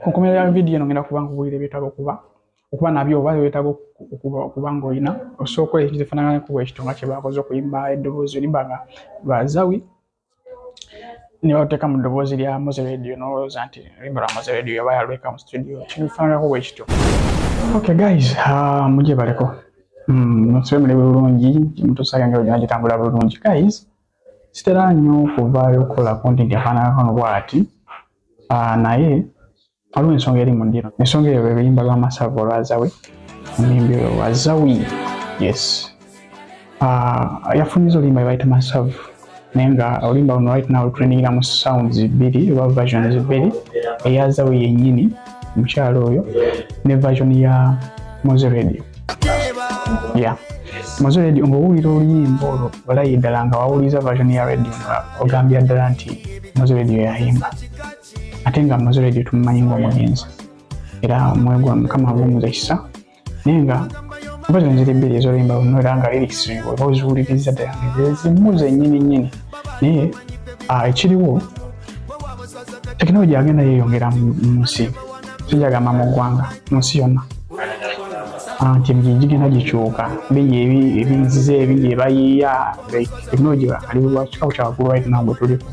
Kunkomerera ya video eno ngenda kuba nkubulira ebyetaaga okuba nabyo oba byetaaga okuba ng'olina osooka ekifaanagana ku bwekityo nga kye bakoze okuyimba eddoboozi Oluyimba nga lwa Azawi ne baluteeka mu ddoboozi lya Mozey Radio n'olowooza nti oluyimba lwa Mozey Radio yaba yalweka mu studio kifaanagako bwekityo. Okay guys, mujje baleko musemere bulungi mutusage nga gitambula bulungi guys. Sitera nnyo okuvaayo okukola content yafaanagako bw'ati naye waliwo ensonga eri mu ndiro. Ensonga eyo luyimba lwa masavu olwa Azawi, omuyimbi oyo Azawi. Yes, yafunyiza oluyimba lwe bayita masavu naye nga oluyimba luno right now lutrendingira mu sounds bbiri oba versions bbiri, eya Azawi yennyini omukyalo oyo ne version ya Mozey Radio. Yeah, Mozey Radio ng'owulira oluyimba olwo olayi ddala nga wawuliza version ya radio ogambya ddala nti Mozey Radio yayimba, ate nga Mozey Radio tumumanyi ng'omugenzi era mwegwa Mukama avumuza ekisa naye nga version ziri bbiri ez'oluyimba luno era nga lyrics oba oziwuliriza ddala zimu zennyini naye ekiriwo tekinologiya agenda yeeyongera mu nsi, sijagamba mu ggwanga, mu nsi yonna nti gigenda gikyuka bingi ebinzize ebingi ebayiiya tekinologiya ali kikawo kya waggulu right now bwe tuliko.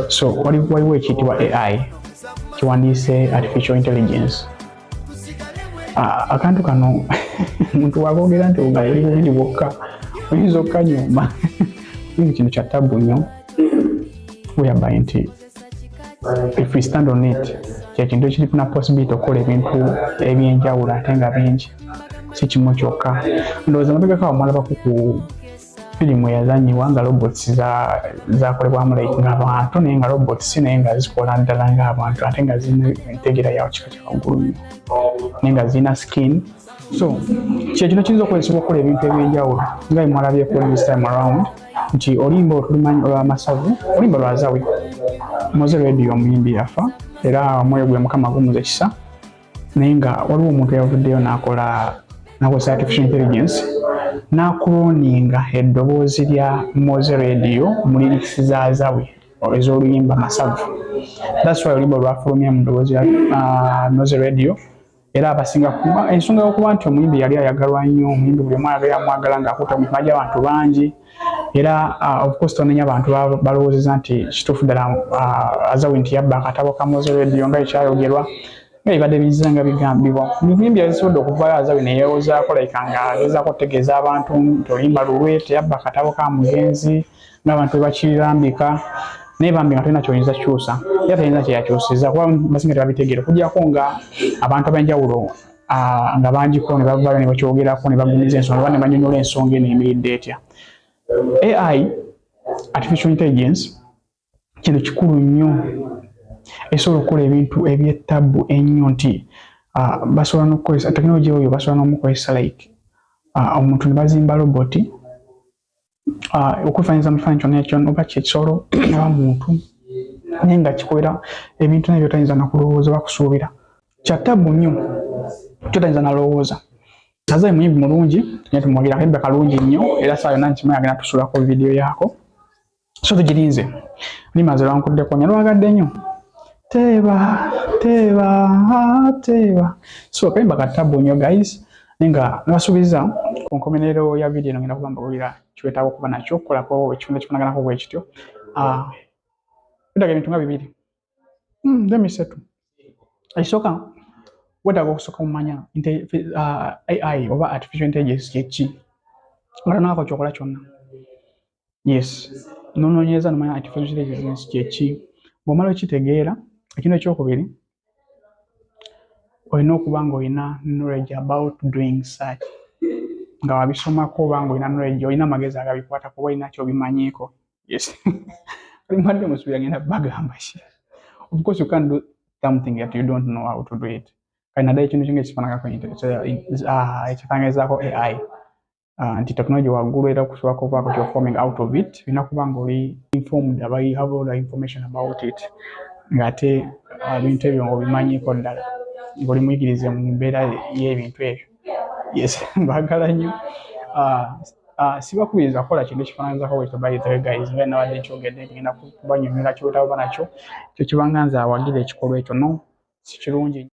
So waliwo ekiyitibwa AI kiwandiise artificial intelligence. Akantu kano omuntu waboogera nti ogali bubiri bwokka oyinza okukanyuma kino kya tabu nnyo whereby nti if we stand on it kyekintu ekiriku na possibility okukola ebintu ebyenjawulo ate nga bingi si kimu kyokka. Ndowooza mabegako amwalabaku ku firimu eyazanyibwa nga robots zakolebwamu ng'abantu naye nga robots naye nga zikola ddala ng'abantu ate nga zirina entegera yawo kika kya waggulu nnyo naye nga zirina skin. So kyekino kiyinza okukozesebwa okukola ebintu ebyenjawulo nga bemwalabyeko this time around nti oluyimba olulimanyi olwa masavu oluyimba lwa Azawi Mozey Radio omuyimbi yafa era omwoyo gwe Mukama agumuza ekisa naye nga waliwo omuntu eyavuddeyo n'akozesa artificial intelligence n'akloninga eddoboozi lya Mozey Radio mu lyrics za Azawi ez'oluyimba masavu. That's why oluyimba lwafulumya mu ddoboozi lya Mozey Radio era abasinga kuba ensonga y'okuba nti omuyimbi yali ayagalwa nnyo, omuyimbi buli omu amwagala ng'akuta mu mitima gy'abantu bangi era of course tonenya abantu balowoozeza nti kituufu ddala Azawi nti yabba akatabo ka Mozey Radio nga ekyayogerwa nga bibadde bizza nga bigambibwa. Omuyimbi yasobodde okuvaayo Azawi ne yeewozaako like nga agezaako okutegeeza abantu nti oluyimba lulwe teyabba akatabo ka mugenzi ng'abantu bwe bakirambika naye bambi nga tolina kyoyinza kyusa era tayinza kyeyakyusiza kuba basinga tebabitegeera okuggyako nga abantu ab'enjawulo nga bangiko ne bavaayo ne bakyogerako ne bagumiza ensonga oba ne banyonyola ensonga eno eyimiridde etya. AI artificial intelligence kintu kikulu nnyo esobola okukola ebintu eby'ettabu ennyo nti basobola n'okukozesa tekinologiya oyo basobola n'omukozesa like omuntu ne bazimba roboti okwefaanyiza mu kifaananyi kyonna ekyo oba kyekisolo oba muntu naye nga kikolera ebintu nabyo tayinza nakulowooza oba kusuubira. Kya ttabu nnyo kyotayinza nalowooza. Azawi muyimbi mulungi tugenda tumwogera akayimba kalungi nnyo era saa yonna nkimanyi agenda tusuulako vidiyo yaako so tugirinze limaze lwankuddeko nnyo lwagadde nnyo teeba so akayimba ka ttabu nnyo guys naye nga nabasuubiza ku nkomerero ya vidiyo eno ngenda kuba mbagulira kiwetaaga okuba nakyo okukolako ekifunde kifunaganako bwe kityo bidaga ebintu nga bibiri emisatu ekisooka weetaaga okusooka mumanya AI oba artificial intelligence kyeki nga tonako kyokola kyonna. Yes, nonoonyeza nomanya artificial intelligence kyeki. Bw'omala okitegeera ekintu ekyokubiri olina okuba ng'olina knowledge about doing search nga wabisomako oba ng'olina knowledge olina amagezi agabikwatako oba olina kyobimanyiiko. Yes, alimadde musuubira ngenda bagamba ki. Of course you can't do something that you don't know how to do it. Kayina ddala ekintu kinga ekifaanagako ekifaananyizaako AI nti technology waggulu era okusobola okuvaako kyo forming out of it olina kuba ng'oli informed you have all the information about it ng'ate ebintu ebyo ng'obimanyiiko ddala ng'oli muyigirize mu mbeera y'ebintu ebyo. Yes, mbagala nnyo sibakubiriza kukola kintu ekifaananyizako bwekyo by the way guys nga nabadde nkyogedde nti ngenda kubanyonyola kyotaba nakyo ekyo kibanga nze awagira ekikolwa ekyo no si kirungi.